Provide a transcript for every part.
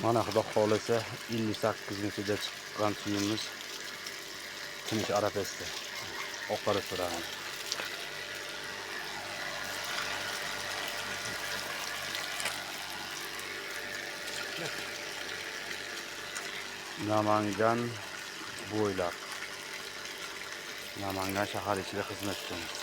Mana xudo xolasa 58-da chiqqan suyimiz Tinch arafasida oqarib turadi. Namangan bo'ylab Namangan shahar ichida xizmat qilamiz.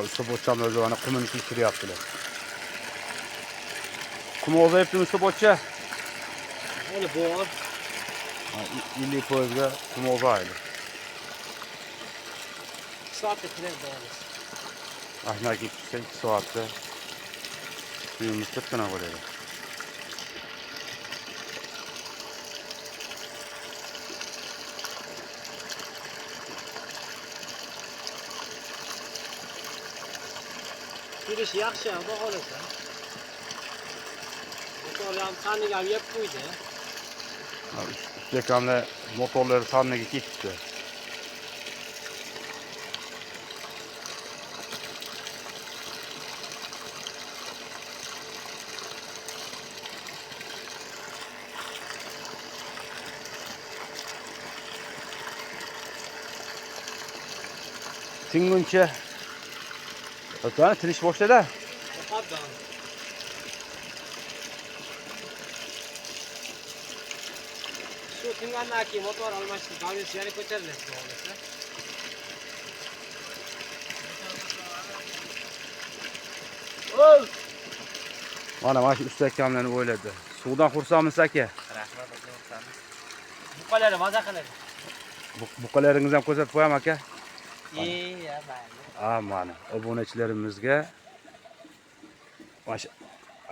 Usta boçamlarda bana kumun kültürü yaptılar. Kum olsa yaptım usta boça. Öyle boğar. İlli pozga kum olsa ayrı. Saatte tren boğarız. Ahna gitsen 2 saatte suyumuz tıkkına koyuyor. Yürüyüş yaxshi, xudo xolasa. Motor ham qaniga yeb qo'ydi. Üstekamla motorları tanrıga gitti. Tinguncha Ötüne tiniş boşladı. Muqaddam. Shu tingandan keyin motor almashtirib, davlat yana ko'tariladi, xudo xolasa. Mana shu ustakamlarni o'yladi. Suvdan xursandmiz aka. Rahmat, xursandmiz. Buqalari maza qiladi. Buqalaringizni ham ko'rsatib qo'yaman aka. Ya, mayli. Mana obunachilarimizga mana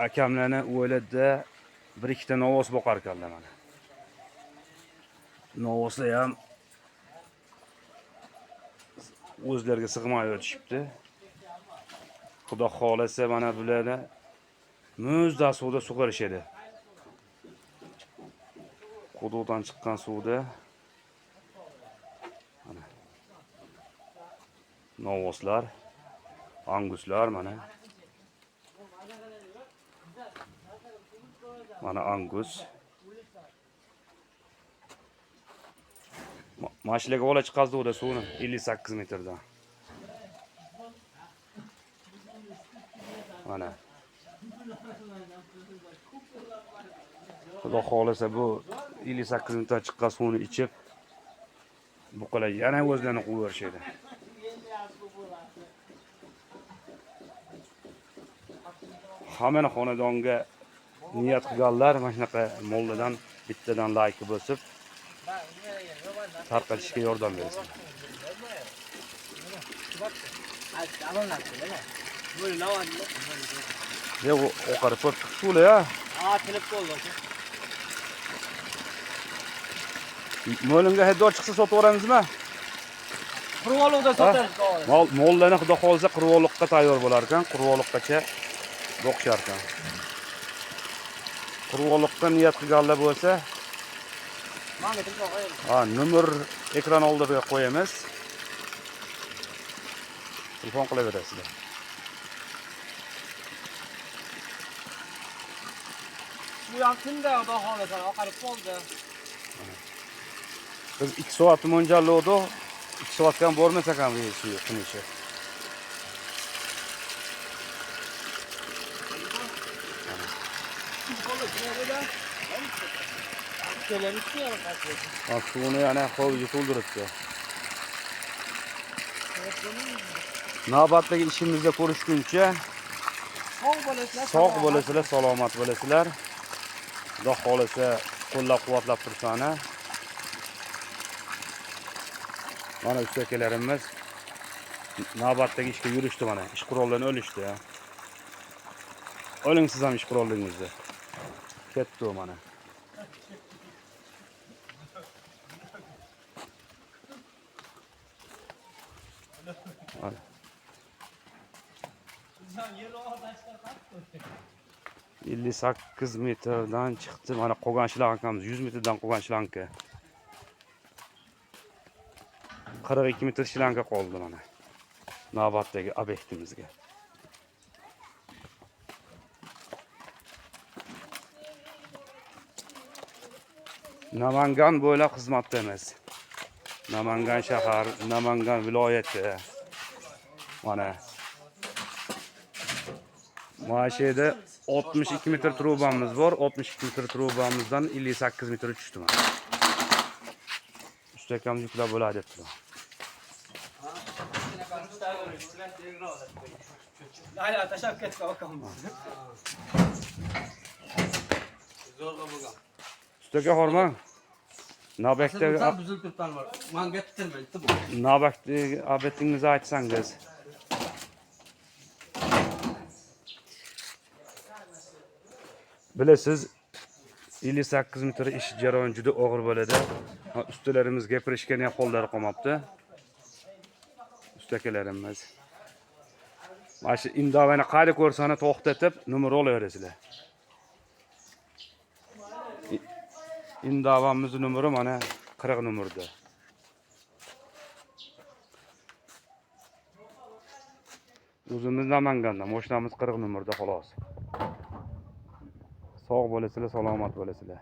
akamlarni o'yladi, bir ikkita novvos boqar ekanlar mana. Novvoslar ham o'zlariga sig'may o'tishibdi. Xudo xolasa mana bularni muzda suvda sug'orishadi. Quduqdan chiqqan suvda mana novvoslar, anguslar mana. Mana angus. Mashinaga ola chiqazdi suvni 58 metrdan. Mana. Xudo xolasa bu 58 metrdan chiqqan suvni ichib buqalar yana o'zlarini quvib berishadi. Hamma xonadonga niyat qilganlar mana shunaqa molladan bittadan like bosib tarqatishga yordam bersin. Yo'q, oqarib turibdi suvlar ya. Tilib qoldi. Mo'linga haydor chiqsa sotib yuboramizmi? Qurvoliqda sotamiz. Mollarni xudo xolsa qurvoliqqa tayyor bo'lar ekan, qurvoliqqacha boqishar ekan. Qurvoliqqa niyat qilganlar bo'lsa, nomer ekran oldiga qo'yamiz. Telefon qilaverasizlar. Bu ham tunda xudo xolasa oqarib qoldi. Biz 2 soat mo'ljallovdik. 2 soatga ham bormasa ham suv tinishi. Suvni yana hovliga to'ldiribdi. Navbatdagi ishimizda ko'rishguncha sog' bo'lasizlar, salomat bo'lasizlar. Xudo xolasa qo'llab-quvvatlab tursana. Mana usta akalarimiz navbatdagi ishga yurishdi mana. Ish qurollarini olishdi. Oling siz ham ish qurollaringizni. Ketdi u mana. Mana. 58 metrdan chiqdi. Mana qolgan shlankamız 100 metrdan qolgan shlanka. 42 metr shlanka qoldi mana. Navbatdagi obyektimizga. Namangan bo'ylab xizmatdamiz. Namangan shahar, Namangan viloyati. Mana. Mana shu yerda 62 metr trubamiz bor. 62 metr trubamizdan 58 metr tushdi mana. Ustakam yuklab bo'ladi debdilar. Hala tashab ketdi okammiz. Zo'rg'a bo'lgan. Ustaga hormang. Navbatdagi buzilib turibdan bor. Menga bitirmaydi bu. navbatdagi obyektingizni aytsangiz. Bilasiz 58 metr ish jarayoni juda og'ir bo'ladi. Ustalarimiz gapirishgan ham qo'llari qolmabdi. Ustakalarimiz. Mana shu indovani qayda ko'rsani to'xtatib, nomer olaverasizlar. Indovamizning nomeri mana 40 nomerda. O'zimiz Namangandan, mashinamiz 40 nomerda xolos. Sog' bo'lasizlar, salomat bo'lasizlar.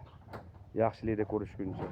Yaxshilikda ko'rishguncha.